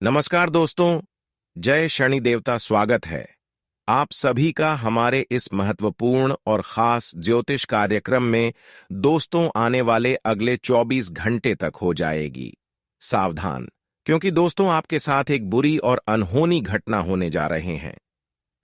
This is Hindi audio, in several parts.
नमस्कार दोस्तों, जय शनि देवता। स्वागत है आप सभी का हमारे इस महत्वपूर्ण और खास ज्योतिष कार्यक्रम में। दोस्तों, आने वाले अगले 24 घंटे तक हो जाएगी सावधान, क्योंकि दोस्तों आपके साथ एक बुरी और अनहोनी घटना होने जा रहे हैं।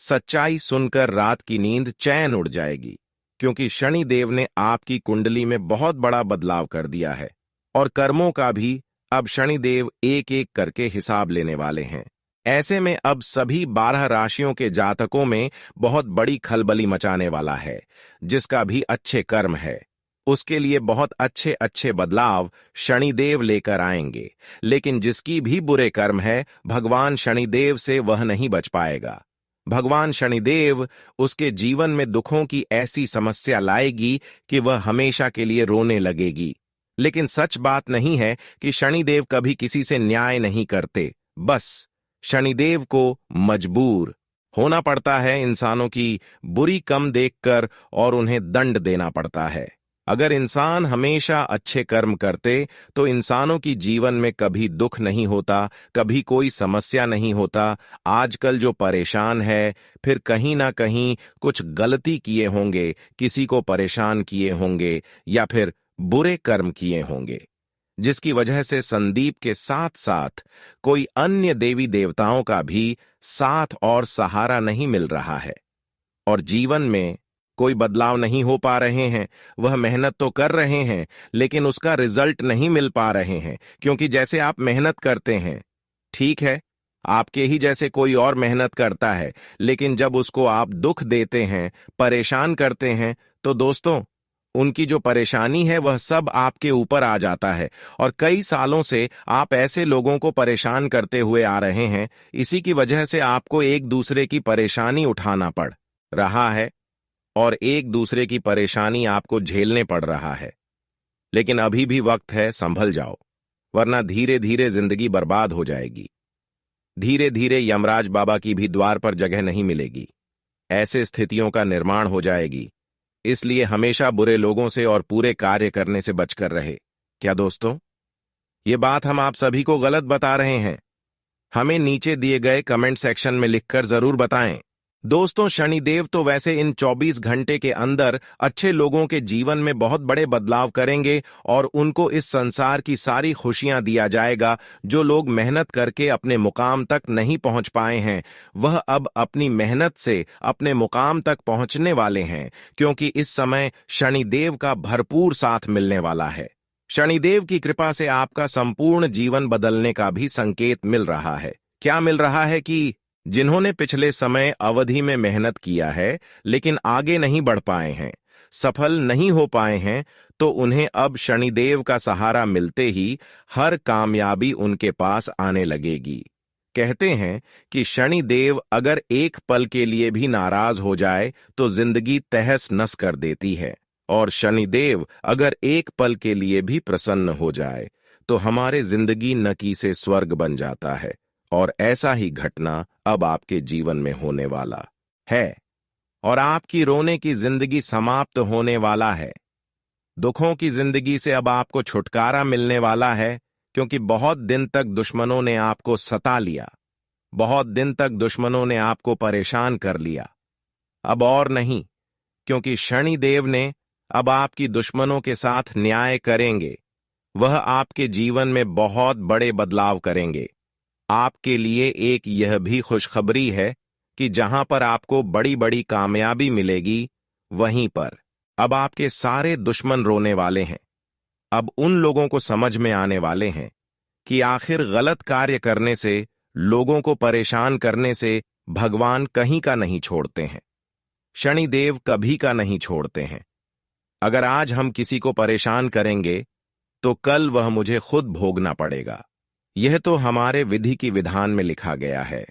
सच्चाई सुनकर रात की नींद चैन उड़ जाएगी, क्योंकि शनि देव ने आपकी कुंडली में बहुत बड़ा बदलाव कर दिया है और कर्मों का भी अब शनिदेव एक एक करके हिसाब लेने वाले हैं। ऐसे में अब सभी 12 राशियों के जातकों में बहुत बड़ी खलबली मचाने वाला है। जिसका भी अच्छे कर्म है उसके लिए बहुत अच्छे अच्छे बदलाव शनिदेव लेकर आएंगे, लेकिन जिसकी भी बुरे कर्म है भगवान शनिदेव से वह नहीं बच पाएगा। भगवान शनिदेव उसके जीवन में दुखों की ऐसी समस्या लाएगी कि वह हमेशा के लिए रोने लगेगी। लेकिन सच बात नहीं है कि शनिदेव कभी किसी से न्याय नहीं करते। बस शनिदेव को मजबूर होना पड़ता है इंसानों की बुरी कम देखकर, और उन्हें दंड देना पड़ता है। अगर इंसान हमेशा अच्छे कर्म करते तो इंसानों की जीवन में कभी दुख नहीं होता, कभी कोई समस्या नहीं होता। आजकल जो परेशान है, फिर कहीं ना कहीं कुछ गलती किए होंगे, किसी को परेशान किए होंगे, या फिर बुरे कर्म किए होंगे, जिसकी वजह से संदीप के साथ साथ कोई अन्य देवी देवताओं का भी साथ और सहारा नहीं मिल रहा है, और जीवन में कोई बदलाव नहीं हो पा रहे हैं। वह मेहनत तो कर रहे हैं, लेकिन उसका रिजल्ट नहीं मिल पा रहे हैं, क्योंकि जैसे आप मेहनत करते हैं, ठीक है, आपके ही जैसे कोई और मेहनत करता है, लेकिन जब उसको आप दुख देते हैं, परेशान करते हैं, तो दोस्तों उनकी जो परेशानी है वह सब आपके ऊपर आ जाता है। और कई सालों से आप ऐसे लोगों को परेशान करते हुए आ रहे हैं। इसी की वजह से आपको एक दूसरे की परेशानी उठाना पड़ रहा है और एक दूसरे की परेशानी आपको झेलने पड़ रहा है। लेकिन अभी भी वक्त है, संभल जाओ, वरना धीरे धीरे जिंदगी बर्बाद हो जाएगी। धीरे धीरे यमराज बाबा की भी द्वार पर जगह नहीं मिलेगी। ऐसे स्थितियों का निर्माण हो जाएगी। इसलिए हमेशा बुरे लोगों से और पूरे कार्य करने से बचकर रहे। क्या दोस्तों, ये बात हम आप सभी को गलत बता रहे हैं? हमें नीचे दिए गए कमेंट सेक्शन में लिखकर जरूर बताएं। दोस्तों, शनिदेव तो वैसे इन 24 घंटे के अंदर अच्छे लोगों के जीवन में बहुत बड़े बदलाव करेंगे और उनको इस संसार की सारी खुशियां दिया जाएगा। जो लोग मेहनत करके अपने मुकाम तक नहीं पहुंच पाए हैं, वह अब अपनी मेहनत से अपने मुकाम तक पहुंचने वाले हैं, क्योंकि इस समय शनिदेव का भरपूर साथ मिलने वाला है। शनिदेव की कृपा से आपका संपूर्ण जीवन बदलने का भी संकेत मिल रहा है। क्या मिल रहा है कि जिन्होंने पिछले समय अवधि में मेहनत किया है लेकिन आगे नहीं बढ़ पाए हैं, सफल नहीं हो पाए हैं, तो उन्हें अब शनिदेव का सहारा मिलते ही हर कामयाबी उनके पास आने लगेगी। कहते हैं कि शनिदेव अगर एक पल के लिए भी नाराज हो जाए तो जिंदगी तहस नस कर देती है, और शनिदेव अगर एक पल के लिए भी प्रसन्न हो जाए तो हमारे जिंदगी नकी से स्वर्ग बन जाता है। और ऐसा ही घटना अब आपके जीवन में होने वाला है, और आपकी रोने की जिंदगी समाप्त होने वाला है। दुखों की जिंदगी से अब आपको छुटकारा मिलने वाला है, क्योंकि बहुत दिन तक दुश्मनों ने आपको सता लिया, बहुत दिन तक दुश्मनों ने आपको परेशान कर लिया। अब और नहीं, क्योंकि शनिदेव ने अब आपकी दुश्मनों के साथ न्याय करेंगे। वह आपके जीवन में बहुत बड़े बदलाव करेंगे। आपके लिए एक यह भी खुशखबरी है कि जहां पर आपको बड़ी बड़ी कामयाबी मिलेगी, वहीं पर अब आपके सारे दुश्मन रोने वाले हैं। अब उन लोगों को समझ में आने वाले हैं कि आखिर गलत कार्य करने से, लोगों को परेशान करने से भगवान कहीं का नहीं छोड़ते हैं, शनिदेव कभी का नहीं छोड़ते हैं। अगर आज हम किसी को परेशान करेंगे तो कल वह मुझे खुद भोगना पड़ेगा। यह तो हमारे विधि की विधान में लिखा गया है,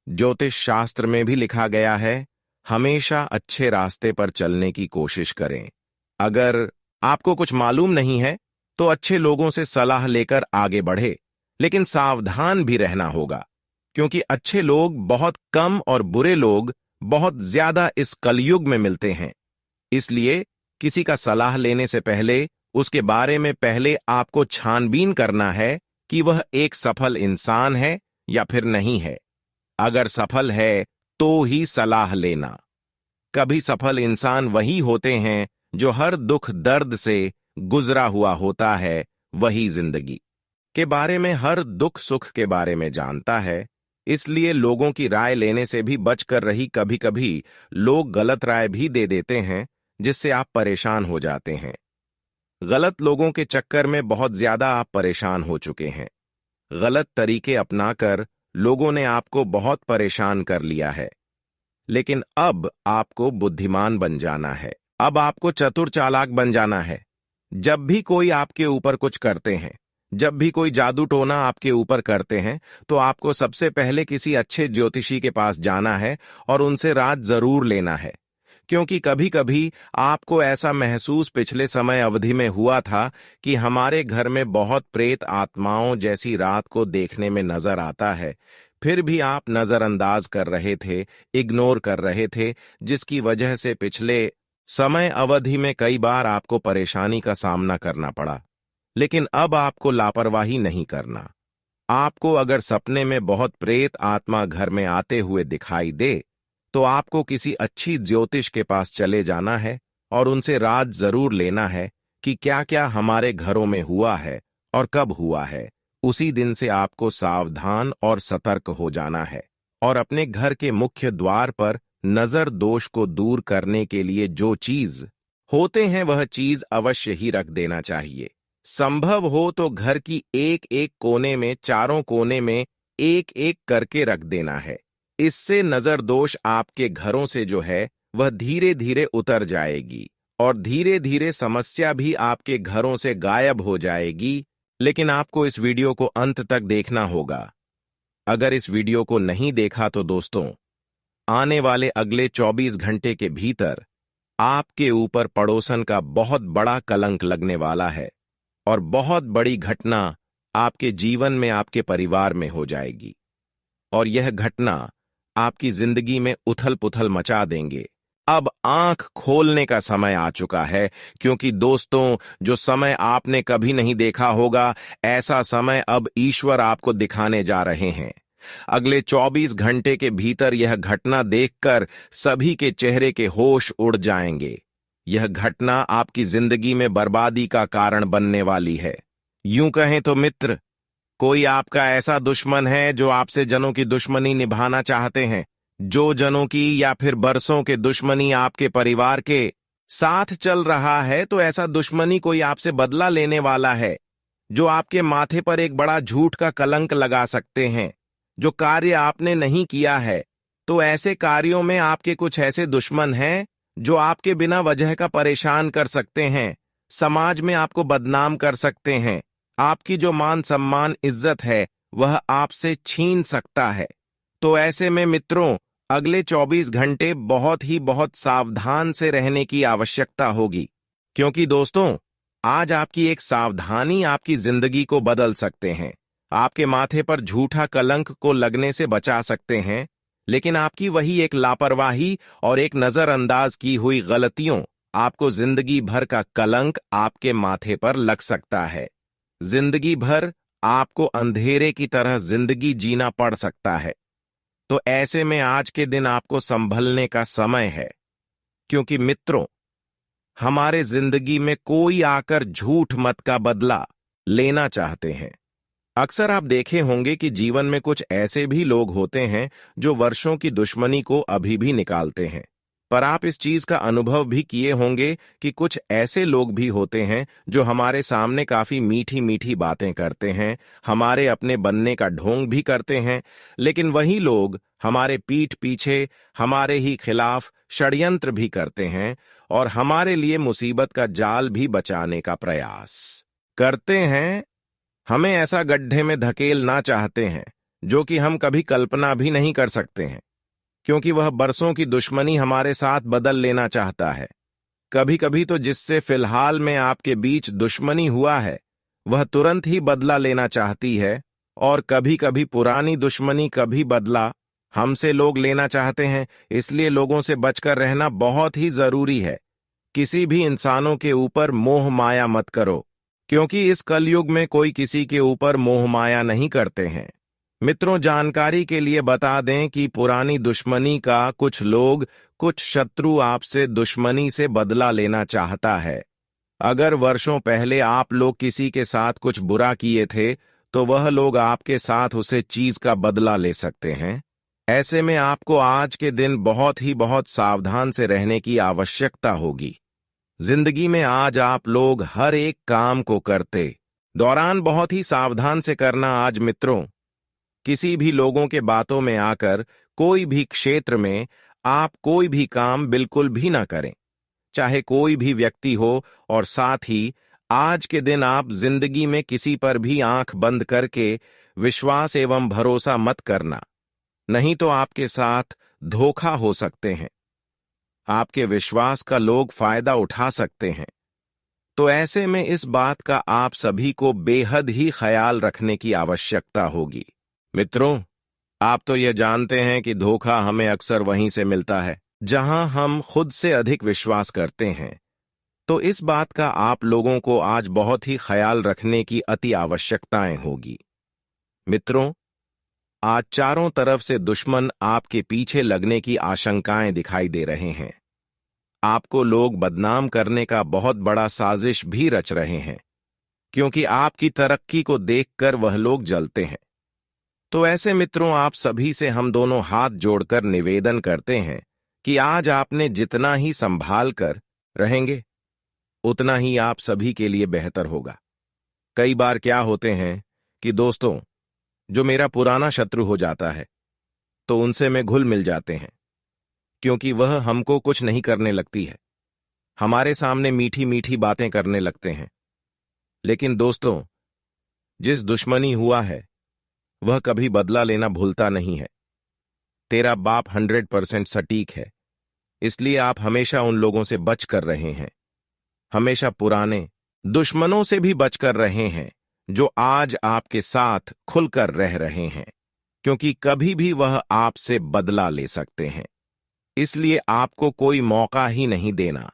ज्योतिष शास्त्र में भी लिखा गया है। हमेशा अच्छे रास्ते पर चलने की कोशिश करें। अगर आपको कुछ मालूम नहीं है तो अच्छे लोगों से सलाह लेकर आगे बढ़े, लेकिन सावधान भी रहना होगा, क्योंकि अच्छे लोग बहुत कम और बुरे लोग बहुत ज्यादा इस कलयुग में मिलते हैं। इसलिए किसी का सलाह लेने से पहले उसके बारे में पहले आपको छानबीन करना है कि वह एक सफल इंसान है या फिर नहीं है। अगर सफल है तो ही सलाह लेना। कभी सफल इंसान वही होते हैं जो हर दुख दर्द से गुजरा हुआ होता है, वही जिंदगी के बारे में, हर दुख सुख के बारे में जानता है। इसलिए लोगों की राय लेने से भी बच कर रही। कभी कभी लोग गलत राय भी दे देते हैं, जिससे आप परेशान हो जाते हैं। गलत लोगों के चक्कर में बहुत ज्यादा आप परेशान हो चुके हैं। गलत तरीके अपनाकर लोगों ने आपको बहुत परेशान कर लिया है। लेकिन अब आपको बुद्धिमान बन जाना है। अब आपको चतुर चालाक बन जाना है। जब भी कोई आपके ऊपर कुछ करते हैं, जब भी कोई जादू टोना आपके ऊपर करते हैं, तो आपको सबसे पहले किसी अच्छे ज्योतिषी के पास जाना है और उनसे राज जरूर लेना है। क्योंकि कभी कभी आपको ऐसा महसूस पिछले समय अवधि में हुआ था कि हमारे घर में बहुत प्रेत आत्माओं जैसी रात को देखने में नजर आता है। फिर भी आप नजरअंदाज कर रहे थे, इग्नोर कर रहे थे, जिसकी वजह से पिछले समय अवधि में कई बार आपको परेशानी का सामना करना पड़ा। लेकिन अब आपको लापरवाही नहीं करना। आपको अगर सपने में बहुत प्रेत आत्मा घर में आते हुए दिखाई दे, तो आपको किसी अच्छी ज्योतिष के पास चले जाना है और उनसे राज जरूर लेना है कि क्या क्या हमारे घरों में हुआ है और कब हुआ है। उसी दिन से आपको सावधान और सतर्क हो जाना है और अपने घर के मुख्य द्वार पर नजर दोष को दूर करने के लिए जो चीज होते हैं वह चीज अवश्य ही रख देना चाहिए। संभव हो तो घर की एक एक कोने में, चारों कोने में एक एक करके रख देना है। इससे नजर दोष आपके घरों से जो है वह धीरे धीरे उतर जाएगी और धीरे धीरे समस्या भी आपके घरों से गायब हो जाएगी। लेकिन आपको इस वीडियो को अंत तक देखना होगा। अगर इस वीडियो को नहीं देखा तो दोस्तों, आने वाले अगले 24 घंटे के भीतर आपके ऊपर पड़ोसन का बहुत बड़ा कलंक लगने वाला है और बहुत बड़ी घटना आपके जीवन में, आपके परिवार में हो जाएगी। और यह घटना आपकी जिंदगी में उथल पुथल मचा देंगे। अब आंख खोलने का समय आ चुका है, क्योंकि दोस्तों, जो समय आपने कभी नहीं देखा होगा, ऐसा समय अब ईश्वर आपको दिखाने जा रहे हैं। अगले 24 घंटे के भीतर यह घटना देखकर सभी के चेहरे के होश उड़ जाएंगे। यह घटना आपकी जिंदगी में बर्बादी का कारण बनने वाली है। यूं कहें तो मित्र, कोई आपका ऐसा दुश्मन है जो आपसे जनों की दुश्मनी निभाना चाहते हैं। जो जनों की या फिर बरसों के दुश्मनी आपके परिवार के साथ चल रहा है, तो ऐसा दुश्मनी कोई आपसे बदला लेने वाला है, जो आपके माथे पर एक बड़ा झूठ का कलंक लगा सकते हैं। जो कार्य आपने नहीं किया है, तो ऐसे कार्यों में आपके कुछ ऐसे दुश्मन हैं जो आपके बिना वजह का परेशान कर सकते हैं, समाज में आपको बदनाम कर सकते हैं। आपकी जो मान सम्मान इज्जत है वह आपसे छीन सकता है। तो ऐसे में मित्रों, अगले 24 घंटे बहुत सावधान से रहने की आवश्यकता होगी। क्योंकि दोस्तों, आज आपकी एक सावधानी आपकी जिंदगी को बदल सकते हैं, आपके माथे पर झूठा कलंक को लगने से बचा सकते हैं। लेकिन आपकी वही एक लापरवाही और एक नजरअंदाज की हुई गलतियों आपको जिंदगी भर का कलंक आपके माथे पर लग सकता है। जिंदगी भर आपको अंधेरे की तरह जिंदगी जीना पड़ सकता है। तो ऐसे में आज के दिन आपको संभलने का समय है। क्योंकि मित्रों, हमारे जिंदगी में कोई आकर झूठ मत का बदला लेना चाहते हैं। अक्सर आप देखे होंगे कि जीवन में कुछ ऐसे भी लोग होते हैं जो वर्षों की दुश्मनी को अभी भी निकालते हैं। पर आप इस चीज का अनुभव भी किए होंगे कि कुछ ऐसे लोग भी होते हैं जो हमारे सामने काफी मीठी मीठी बातें करते हैं, हमारे अपने बनने का ढोंग भी करते हैं, लेकिन वही लोग हमारे पीठ पीछे हमारे ही खिलाफ षड्यंत्र भी करते हैं और हमारे लिए मुसीबत का जाल भी बचाने का प्रयास करते हैं। हमें ऐसा गड्ढे में धकेलना चाहते हैं जो कि हम कभी कल्पना भी नहीं कर सकते हैं, क्योंकि वह बरसों की दुश्मनी हमारे साथ बदल लेना चाहता है। कभी कभी तो जिससे फिलहाल में आपके बीच दुश्मनी हुआ है वह तुरंत ही बदला लेना चाहती है, और कभी कभी पुरानी दुश्मनी कभी बदला हमसे लोग लेना चाहते हैं। इसलिए लोगों से बचकर रहना बहुत ही जरूरी है। किसी भी इंसानों के ऊपर मोह माया मत करो, क्योंकि इस कलयुग में कोई किसी के ऊपर मोह माया नहीं करते हैं। मित्रों, जानकारी के लिए बता दें कि पुरानी दुश्मनी का कुछ शत्रु आपसे दुश्मनी से बदला लेना चाहता है। अगर वर्षों पहले आप लोग किसी के साथ कुछ बुरा किए थे, तो वह लोग आपके साथ उसे चीज का बदला ले सकते हैं। ऐसे में आपको आज के दिन बहुत सावधान से रहने की आवश्यकता होगी। जिंदगी में आज आप लोग हर एक काम को करते दौरान बहुत ही सावधान से करना। आज मित्रों, किसी भी लोगों के बातों में आकर कोई भी क्षेत्र में आप कोई भी काम बिल्कुल भी ना करें, चाहे कोई भी व्यक्ति हो। और साथ ही आज के दिन आप जिंदगी में किसी पर भी आंख बंद करके विश्वास एवं भरोसा मत करना, नहीं तो आपके साथ धोखा हो सकते हैं। आपके विश्वास का लोग फायदा उठा सकते हैं। तो ऐसे में इस बात का आप सभी को बेहद ही ख्याल रखने की आवश्यकता होगी। मित्रों, आप तो यह जानते हैं कि धोखा हमें अक्सर वहीं से मिलता है जहां हम खुद से अधिक विश्वास करते हैं। तो इस बात का आप लोगों को आज बहुत ही ख्याल रखने की अति आवश्यकताएं होगी। मित्रों, आज चारों तरफ से दुश्मन आपके पीछे लगने की आशंकाएं दिखाई दे रहे हैं। आपको लोग बदनाम करने का बहुत बड़ा साजिश भी रच रहे हैं, क्योंकि आपकी तरक्की को देखकर वह लोग जलते हैं। तो ऐसे मित्रों, आप सभी से हम दोनों हाथ जोड़कर निवेदन करते हैं कि आज आपने जितना ही संभाल कर रहेंगे, उतना ही आप सभी के लिए बेहतर होगा। कई बार क्या होते हैं कि दोस्तों, जो मेरा पुराना शत्रु हो जाता है, तो उनसे मैं घुल मिल जाते हैं, क्योंकि वह हमको कुछ नहीं करने लगती है, हमारे सामने मीठी मीठी बातें करने लगते हैं। लेकिन दोस्तों, जिस दुश्मनी हुआ है वह कभी बदला लेना भूलता नहीं है। तेरा बाप 100% सटीक है, इसलिए आप हमेशा उन लोगों से बच कर रहे हैं, हमेशा पुराने दुश्मनों से भी बच कर रहे हैं जो आज आपके साथ खुलकर रह रहे हैं, क्योंकि कभी भी वह आपसे बदला ले सकते हैं। इसलिए आपको कोई मौका ही नहीं देना।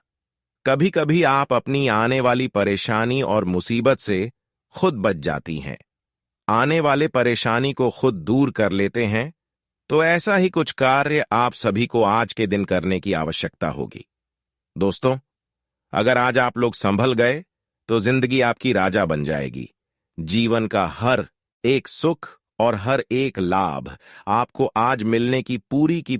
कभी कभी आप अपनी आने वाली परेशानी और मुसीबत से खुद बच जाती हैं, आने वाले परेशानी को खुद दूर कर लेते हैं। तो ऐसा ही कुछ कार्य आप सभी को आज के दिन करने की आवश्यकता होगी। दोस्तों, अगर आज आप लोग संभल गए तो जिंदगी आपकी राजा बन जाएगी। जीवन का हर एक सुख और हर एक लाभ आपको आज मिलने की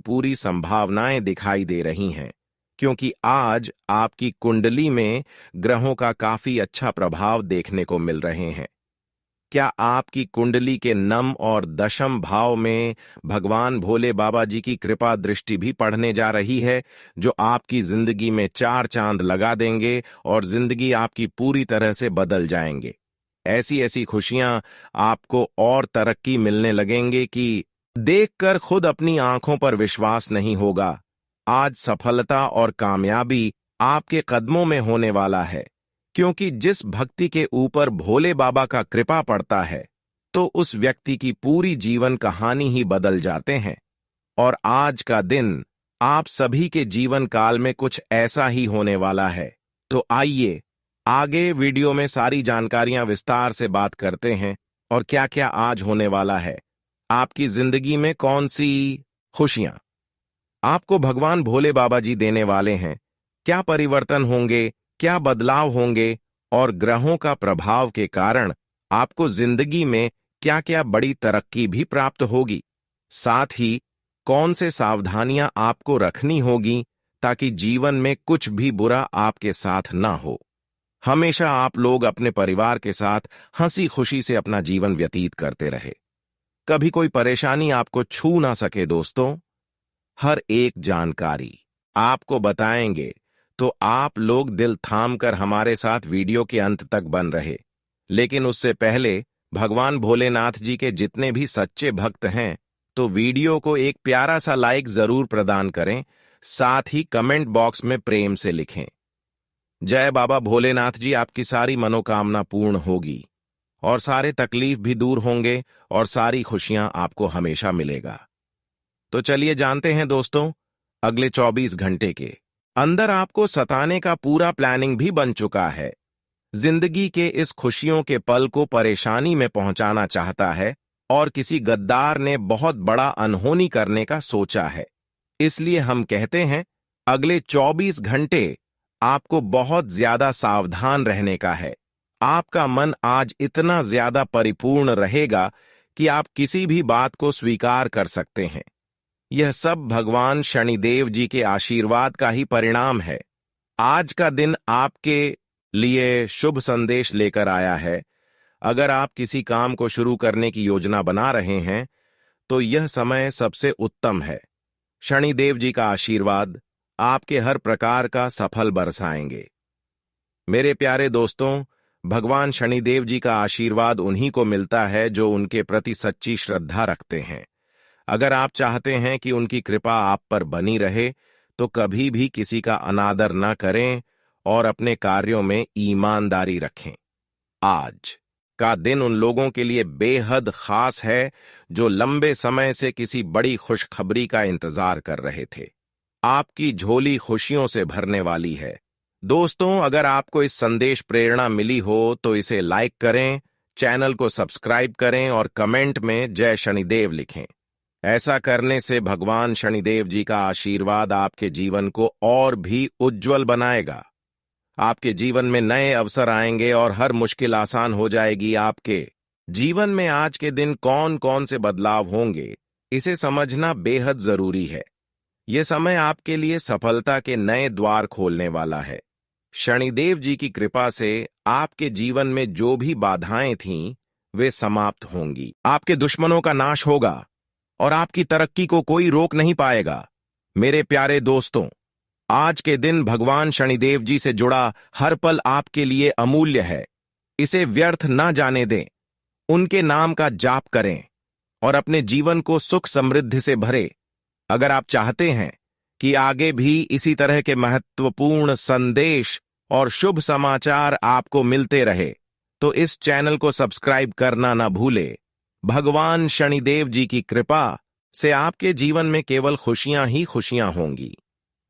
पूरी संभावनाएं दिखाई दे रही हैं, क्योंकि आज आपकी कुंडली में ग्रहों का काफी अच्छा प्रभाव देखने को मिल रहे हैं। क्या आपकी कुंडली के नम और दशम भाव में भगवान भोले बाबा जी की कृपा दृष्टि भी पड़ने जा रही है, जो आपकी जिंदगी में 4 चांद लगा देंगे और जिंदगी आपकी पूरी तरह से बदल जाएंगे। ऐसी खुशियां आपको और तरक्की मिलने लगेंगे कि देखकर खुद अपनी आंखों पर विश्वास नहीं होगा। आज सफलता और कामयाबी आपके कदमों में होने वाला है, क्योंकि जिस भक्ति के ऊपर भोले बाबा का कृपा पड़ता है, तो उस व्यक्ति की पूरी जीवन कहानी ही बदल जाते हैं। और आज का दिन आप सभी के जीवन काल में कुछ ऐसा ही होने वाला है। तो आइए आगे वीडियो में सारी जानकारियां विस्तार से बात करते हैं, और क्या क्या आज होने वाला है। आपकी जिंदगी में कौन सी खुशियां आपको भगवान भोले बाबा जी देने वाले हैं, क्या परिवर्तन होंगे, क्या बदलाव होंगे, और ग्रहों का प्रभाव के कारण आपको जिंदगी में क्या क्या बड़ी तरक्की भी प्राप्त होगी। साथ ही कौन से सावधानियां आपको रखनी होगी ताकि जीवन में कुछ भी बुरा आपके साथ ना हो। हमेशा आप लोग अपने परिवार के साथ हंसी खुशी से अपना जीवन व्यतीत करते रहे, कभी कोई परेशानी आपको छू ना सके। दोस्तों, हर एक जानकारी आपको बताएंगे, तो आप लोग दिल थाम कर हमारे साथ वीडियो के अंत तक बन रहे। लेकिन उससे पहले भगवान भोलेनाथ जी के जितने भी सच्चे भक्त हैं, तो वीडियो को एक प्यारा सा लाइक जरूर प्रदान करें, साथ ही कमेंट बॉक्स में प्रेम से लिखें, जय बाबा भोलेनाथ जी, आपकी सारी मनोकामना पूर्ण होगी और सारे तकलीफ भी दूर होंगे और सारी खुशियां आपको हमेशा मिलेगा। तो चलिए जानते हैं दोस्तों, अगले 24 घंटे के अंदर आपको सताने का पूरा प्लानिंग भी बन चुका है। जिंदगी के इस खुशियों के पल को परेशानी में पहुंचाना चाहता है, और किसी गद्दार ने बहुत बड़ा अनहोनी करने का सोचा है। इसलिए हम कहते हैं, अगले 24 घंटे आपको बहुत ज्यादा सावधान रहने का है। आपका मन आज इतना ज्यादा परिपूर्ण रहेगा कि आप किसी भी बात को स्वीकार कर सकते हैं। यह सब भगवान शनिदेव जी के आशीर्वाद का ही परिणाम है। आज का दिन आपके लिए शुभ संदेश लेकर आया है। अगर आप किसी काम को शुरू करने की योजना बना रहे हैं, तो यह समय सबसे उत्तम है। शनिदेव जी का आशीर्वाद आपके हर प्रकार का सफल बरसाएंगे। मेरे प्यारे दोस्तों, भगवान शनिदेव जी का आशीर्वाद उन्हीं को मिलता है जो उनके प्रति सच्ची श्रद्धा रखते हैं। अगर आप चाहते हैं कि उनकी कृपा आप पर बनी रहे, तो कभी भी किसी का अनादर न करें और अपने कार्यों में ईमानदारी रखें। आज का दिन उन लोगों के लिए बेहद खास है जो लंबे समय से किसी बड़ी खुशखबरी का इंतजार कर रहे थे। आपकी झोली खुशियों से भरने वाली है। दोस्तों, अगर आपको इस संदेश प्रेरणा मिली हो तो इसे लाइक करें, चैनल को सब्सक्राइब करें और कमेंट में जय शनिदेव लिखें। ऐसा करने से भगवान शनिदेव जी का आशीर्वाद आपके जीवन को और भी उज्जवल बनाएगा। आपके जीवन में नए अवसर आएंगे और हर मुश्किल आसान हो जाएगी। आपके जीवन में आज के दिन कौन कौन से बदलाव होंगे, इसे समझना बेहद जरूरी है। यह समय आपके लिए सफलता के नए द्वार खोलने वाला है। शनिदेव जी की कृपा से आपके जीवन में जो भी बाधाएं थीं, वे समाप्त होंगी। आपके दुश्मनों का नाश होगा और आपकी तरक्की को कोई रोक नहीं पाएगा। मेरे प्यारे दोस्तों, आज के दिन भगवान शनिदेव जी से जुड़ा हर पल आपके लिए अमूल्य है। इसे व्यर्थ न जाने दें। उनके नाम का जाप करें और अपने जीवन को सुख समृद्धि से भरें। अगर आप चाहते हैं कि आगे भी इसी तरह के महत्वपूर्ण संदेश और शुभ समाचार आपको मिलते रहे, तो इस चैनल को सब्सक्राइब करना ना भूले। भगवान शनिदेव जी की कृपा से आपके जीवन में केवल खुशियां ही खुशियां होंगी।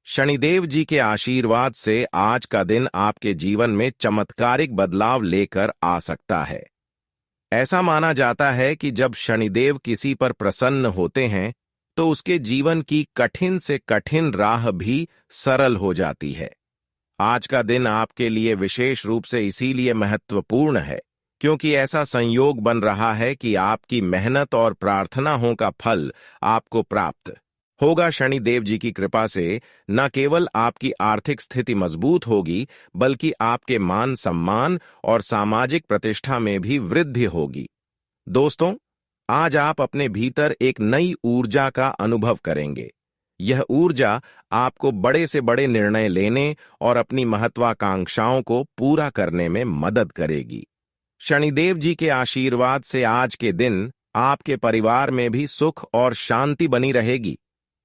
शनिदेव जी के आशीर्वाद से आज का दिन आपके जीवन में चमत्कारिक बदलाव लेकर आ सकता है। ऐसा माना जाता है कि जब शनिदेव किसी पर प्रसन्न होते हैं, तो उसके जीवन की कठिन से कठिन राह भी सरल हो जाती है। आज का दिन आपके लिए विशेष रूप से इसीलिए महत्वपूर्ण है क्योंकि ऐसा संयोग बन रहा है कि आपकी मेहनत और प्रार्थनाओं का फल आपको प्राप्त होगा। शनिदेव जी की कृपा से न केवल आपकी आर्थिक स्थिति मजबूत होगी, बल्कि आपके मान सम्मान और सामाजिक प्रतिष्ठा में भी वृद्धि होगी। दोस्तों, आज आप अपने भीतर एक नई ऊर्जा का अनुभव करेंगे। यह ऊर्जा आपको बड़े से बड़े निर्णय लेने और अपनी महत्वाकांक्षाओं को पूरा करने में मदद करेगी। शनिदेव जी के आशीर्वाद से आज के दिन आपके परिवार में भी सुख और शांति बनी रहेगी।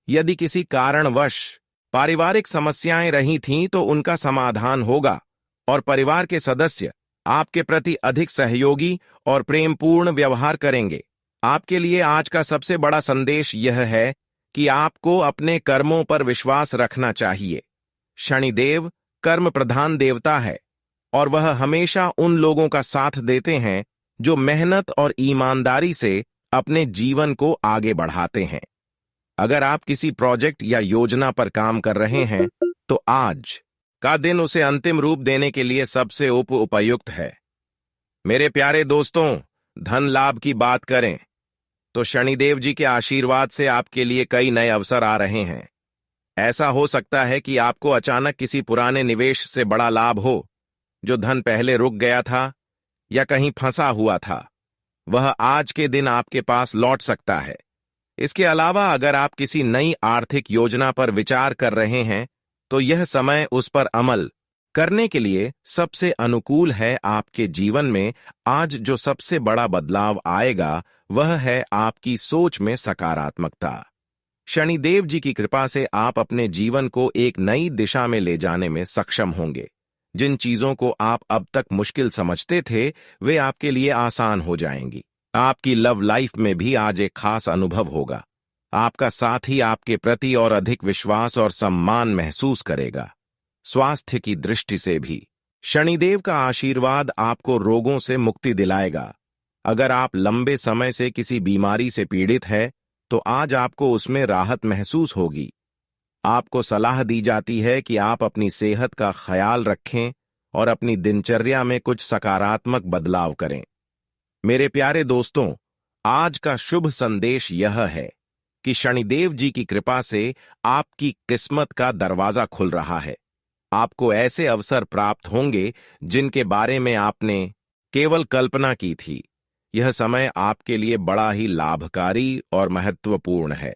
यदि किसी कारणवश पारिवारिक समस्याएं रही थीं, तो उनका समाधान होगा और परिवार के सदस्य आपके प्रति अधिक सहयोगी और प्रेमपूर्ण व्यवहार करेंगे। आपके लिए आज का सबसे बड़ा संदेश यह है कि आपको अपने कर्मों पर विश्वास रखना चाहिए। शनिदेव कर्म प्रधान देवता है और वह हमेशा उन लोगों का साथ देते हैं जो मेहनत और ईमानदारी से अपने जीवन को आगे बढ़ाते हैं। अगर आप किसी प्रोजेक्ट या योजना पर काम कर रहे हैं, तो आज का दिन उसे अंतिम रूप देने के लिए सबसे उपयुक्त है। मेरे प्यारे दोस्तों, धन लाभ की बात करें तो शनिदेव जी के आशीर्वाद से आपके लिए कई नए अवसर आ रहे हैं। ऐसा हो सकता है कि आपको अचानक किसी पुराने निवेश से बड़ा लाभ हो। जो धन पहले रुक गया था या कहीं फंसा हुआ था, वह आज के दिन आपके पास लौट सकता है। इसके अलावा अगर आप किसी नई आर्थिक योजना पर विचार कर रहे हैं, तो यह समय उस पर अमल करने के लिए सबसे अनुकूल है। आपके जीवन में आज जो सबसे बड़ा बदलाव आएगा, वह है आपकी सोच में सकारात्मकता। शनिदेव जी की कृपा से आप अपने जीवन को एक नई दिशा में ले जाने में सक्षम होंगे। जिन चीजों को आप अब तक मुश्किल समझते थे, वे आपके लिए आसान हो जाएंगी। आपकी लव लाइफ में भी आज एक खास अनुभव होगा। आपका साथी आपके प्रति और अधिक विश्वास और सम्मान महसूस करेगा। स्वास्थ्य की दृष्टि से भी शनिदेव का आशीर्वाद आपको रोगों से मुक्ति दिलाएगा। अगर आप लंबे समय से किसी बीमारी से पीड़ित है तो आज आपको उसमें राहत महसूस होगी। आपको सलाह दी जाती है कि आप अपनी सेहत का ख्याल रखें और अपनी दिनचर्या में कुछ सकारात्मक बदलाव करें। मेरे प्यारे दोस्तों, आज का शुभ संदेश यह है कि शनिदेव जी की कृपा से आपकी किस्मत का दरवाजा खुल रहा है। आपको ऐसे अवसर प्राप्त होंगे जिनके बारे में आपने केवल कल्पना की थी। यह समय आपके लिए बड़ा ही लाभकारी और महत्वपूर्ण है।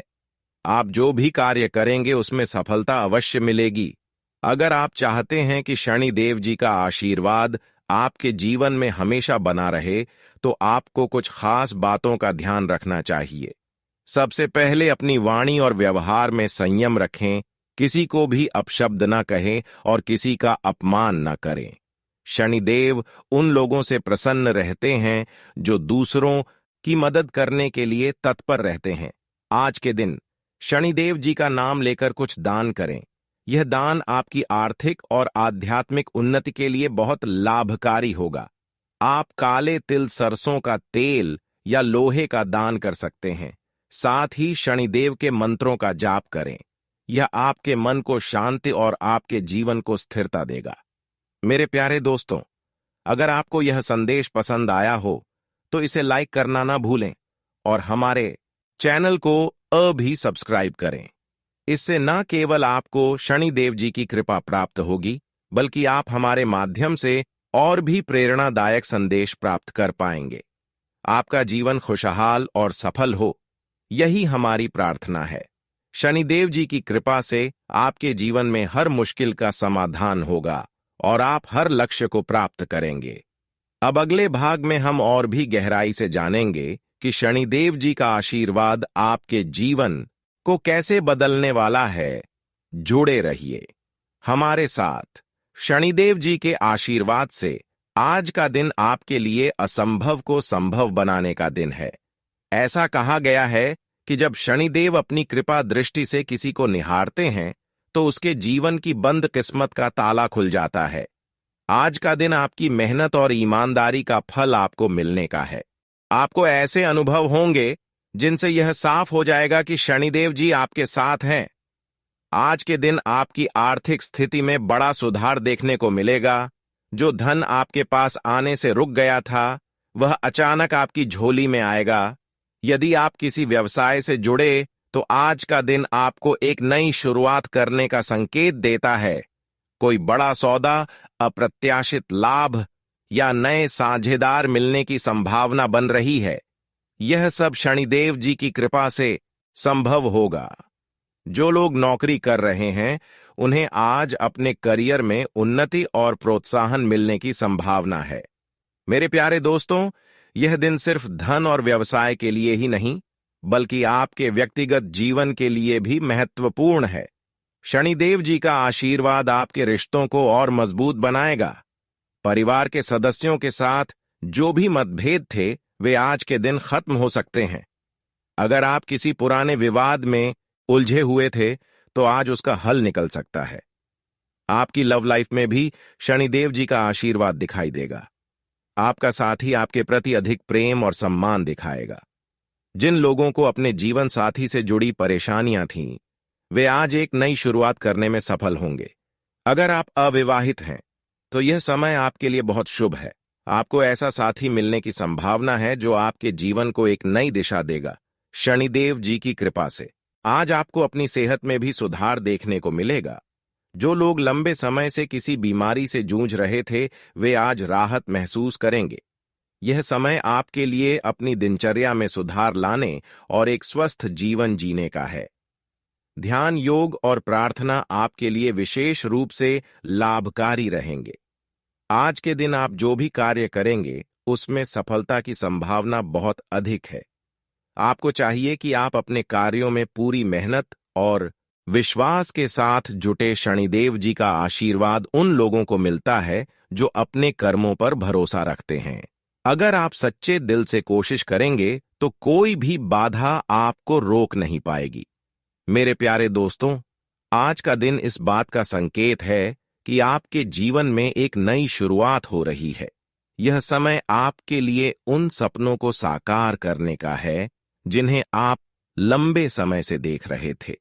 आप जो भी कार्य करेंगे उसमें सफलता अवश्य मिलेगी। अगर आप चाहते हैं कि शनिदेव जी का आशीर्वाद आपके जीवन में हमेशा बना रहे, तो आपको कुछ खास बातों का ध्यान रखना चाहिए। सबसे पहले अपनी वाणी और व्यवहार में संयम रखें, किसी को भी अपशब्द न कहें और किसी का अपमान न करें। शनिदेव उन लोगों से प्रसन्न रहते हैं जो दूसरों की मदद करने के लिए तत्पर रहते हैं। आज के दिन शनिदेव जी का नाम लेकर कुछ दान करें। यह दान आपकी आर्थिक और आध्यात्मिक उन्नति के लिए बहुत लाभकारी होगा। आप काले तिल, सरसों का तेल या लोहे का दान कर सकते हैं। साथ ही शनिदेव के मंत्रों का जाप करें। यह आपके मन को शांति और आपके जीवन को स्थिरता देगा। मेरे प्यारे दोस्तों, अगर आपको यह संदेश पसंद आया हो तो इसे लाइक करना ना भूलें और हमारे चैनल को अभी सब्सक्राइब करें। इससे न केवल आपको शनिदेव जी की कृपा प्राप्त होगी, बल्कि आप हमारे माध्यम से और भी प्रेरणादायक संदेश प्राप्त कर पाएंगे। आपका जीवन खुशहाल और सफल हो, यही हमारी प्रार्थना है। शनिदेव जी की कृपा से आपके जीवन में हर मुश्किल का समाधान होगा और आप हर लक्ष्य को प्राप्त करेंगे। अब अगले भाग में हम और भी गहराई से जानेंगे कि शनिदेव जी का आशीर्वाद आपके जीवन को कैसे बदलने वाला है। जुड़े रहिए हमारे साथ। शनिदेव जी के आशीर्वाद से आज का दिन आपके लिए असंभव को संभव बनाने का दिन है। ऐसा कहा गया है कि जब शनिदेव अपनी कृपा दृष्टि से किसी को निहारते हैं तो उसके जीवन की बंद किस्मत का ताला खुल जाता है। आज का दिन आपकी मेहनत और ईमानदारी का फल आपको मिलने का है। आपको ऐसे अनुभव होंगे जिनसे यह साफ हो जाएगा कि शनिदेव जी आपके साथ हैं। आज के दिन आपकी आर्थिक स्थिति में बड़ा सुधार देखने को मिलेगा। जो धन आपके पास आने से रुक गया था, वह अचानक आपकी झोली में आएगा। यदि आप किसी व्यवसाय से जुड़े तो आज का दिन आपको एक नई शुरुआत करने का संकेत देता है। कोई बड़ा सौदा, अप्रत्याशित लाभ या नए साझेदार मिलने की संभावना बन रही है। यह सब शनिदेव जी की कृपा से संभव होगा। जो लोग नौकरी कर रहे हैं, उन्हें आज अपने करियर में उन्नति और प्रोत्साहन मिलने की संभावना है। मेरे प्यारे दोस्तों, यह दिन सिर्फ धन और व्यवसाय के लिए ही नहीं, बल्कि आपके व्यक्तिगत जीवन के लिए भी महत्वपूर्ण है। शनिदेव जी का आशीर्वाद आपके रिश्तों को और मजबूत बनाएगा। परिवार के सदस्यों के साथ जो भी मतभेद थे, वे आज के दिन खत्म हो सकते हैं। अगर आप किसी पुराने विवाद में उलझे हुए थे, तो आज उसका हल निकल सकता है। आपकी लव लाइफ में भी शनिदेव जी का आशीर्वाद दिखाई देगा। आपका साथी आपके प्रति अधिक प्रेम और सम्मान दिखाएगा। जिन लोगों को अपने जीवन साथी से जुड़ी परेशानियां थीं, वे आज एक नई शुरुआत करने में सफल होंगे। अगर आप अविवाहित हैं, तो यह समय आपके लिए बहुत शुभ है। आपको ऐसा साथी मिलने की संभावना है जो आपके जीवन को एक नई दिशा देगा। शनिदेव जी की कृपा से आज आपको अपनी सेहत में भी सुधार देखने को मिलेगा। जो लोग लंबे समय से किसी बीमारी से जूझ रहे थे, वे आज राहत महसूस करेंगे। यह समय आपके लिए अपनी दिनचर्या में सुधार लाने और एक स्वस्थ जीवन जीने का है। ध्यान, योग और प्रार्थना आपके लिए विशेष रूप से लाभकारी रहेंगे। आज के दिन आप जो भी कार्य करेंगे, उसमें सफलता की संभावना बहुत अधिक है। आपको चाहिए कि आप अपने कार्यों में पूरी मेहनत और विश्वास के साथ जुटे। शनिदेव जी का आशीर्वाद उन लोगों को मिलता है जो अपने कर्मों पर भरोसा रखते हैं। अगर आप सच्चे दिल से कोशिश करेंगे तो कोई भी बाधा आपको रोक नहीं पाएगी। मेरे प्यारे दोस्तों, आज का दिन इस बात का संकेत है कि आपके जीवन में एक नई शुरुआत हो रही है। यह समय आपके लिए उन सपनों को साकार करने का है जिन्हें आप लंबे समय से देख रहे थे।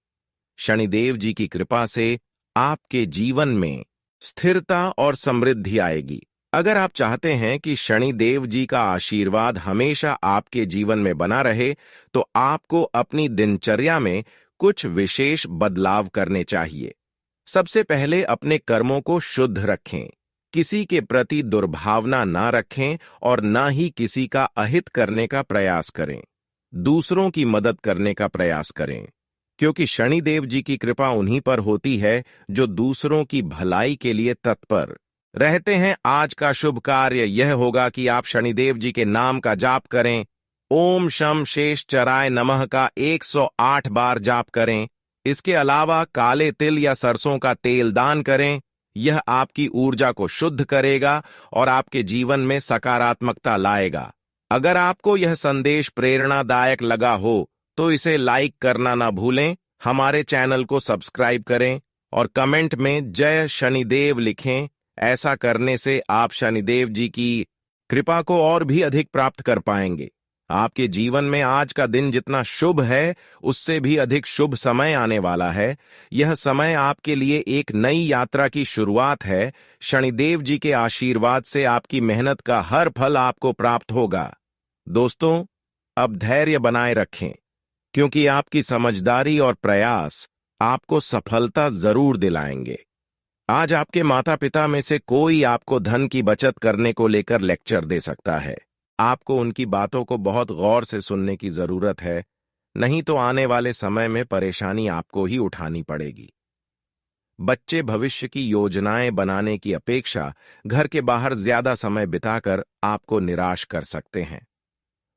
शनिदेव जी की कृपा से आपके जीवन में स्थिरता और समृद्धि आएगी। अगर आप चाहते हैं कि शनिदेव जी का आशीर्वाद हमेशा आपके जीवन में बना रहे, तो आपको अपनी दिनचर्या में कुछ विशेष बदलाव करने चाहिए। सबसे पहले अपने कर्मों को शुद्ध रखें, किसी के प्रति दुर्भावना ना रखें और ना ही किसी का अहित करने का प्रयास करें। दूसरों की मदद करने का प्रयास करें, क्योंकि शनिदेव जी की कृपा उन्हीं पर होती है जो दूसरों की भलाई के लिए तत्पर रहते हैं। आज का शुभ कार्य यह होगा कि आप शनिदेव जी के नाम का जाप करें। ओम शम शेष चराय नमः का 108 बार जाप करें। इसके अलावा काले तिल या सरसों का तेल दान करें। यह आपकी ऊर्जा को शुद्ध करेगा और आपके जीवन में सकारात्मकता लाएगा। अगर आपको यह संदेश प्रेरणादायक लगा हो तो इसे लाइक करना ना भूलें, हमारे चैनल को सब्सक्राइब करें और कमेंट में जय शनिदेव लिखें। ऐसा करने से आप शनिदेव जी की कृपा को और भी अधिक प्राप्त कर पाएंगे। आपके जीवन में आज का दिन जितना शुभ है, उससे भी अधिक शुभ समय आने वाला है। यह समय आपके लिए एक नई यात्रा की शुरुआत है। शनिदेव जी के आशीर्वाद से आपकी मेहनत का हर फल आपको प्राप्त होगा। दोस्तों, अब धैर्य बनाए रखें, क्योंकि आपकी समझदारी और प्रयास आपको सफलता जरूर दिलाएंगे। आज आपके माता पिता में से कोई आपको धन की बचत करने को लेकर लेक्चर दे सकता है। आपको उनकी बातों को बहुत गौर से सुनने की जरूरत है, नहीं तो आने वाले समय में परेशानी आपको ही उठानी पड़ेगी। बच्चे भविष्य की योजनाएं बनाने की अपेक्षा घर के बाहर ज्यादा समय बिताकर आपको निराश कर सकते हैं।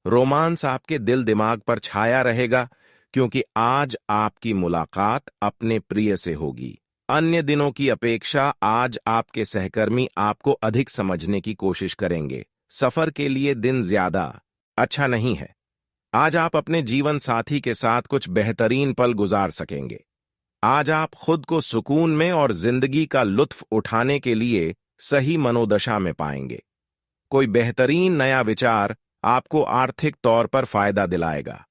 रोमांस आपके दिल दिमाग पर छाया रहेगा, क्योंकि आज आपकी मुलाकात अपने प्रिय से होगी। अन्य दिनों की अपेक्षा आज आपके सहकर्मी आपको अधिक समझने की कोशिश करेंगे। सफर के लिए दिन ज्यादा अच्छा नहीं है। आज आप अपने जीवन साथी के साथ कुछ बेहतरीन पल गुजार सकेंगे। आज आप खुद को सुकून में और जिंदगी का लुत्फ उठाने के लिए सही मनोदशा में पाएंगे। कोई बेहतरीन नया विचार आपको आर्थिक तौर पर फायदा दिलाएगा।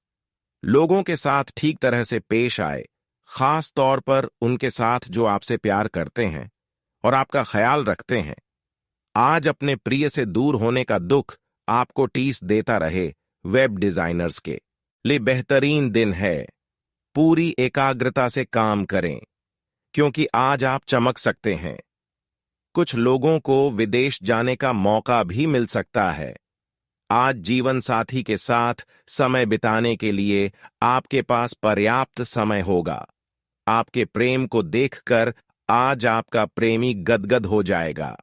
लोगों के साथ ठीक तरह से पेश आए, खास तौर पर उनके साथ जो आपसे प्यार करते हैं और आपका ख्याल रखते हैं। आज अपने प्रिय से दूर होने का दुख आपको टीस देता रहे। वेब डिजाइनर्स के लिए बेहतरीन दिन है। पूरी एकाग्रता से काम करें, क्योंकि आज आप चमक सकते हैं। कुछ लोगों को विदेश जाने का मौका भी मिल सकता है। आज जीवन साथी के साथ समय बिताने के लिए आपके पास पर्याप्त समय होगा। आपके प्रेम को देखकर आज आपका प्रेमी गदगद हो जाएगा।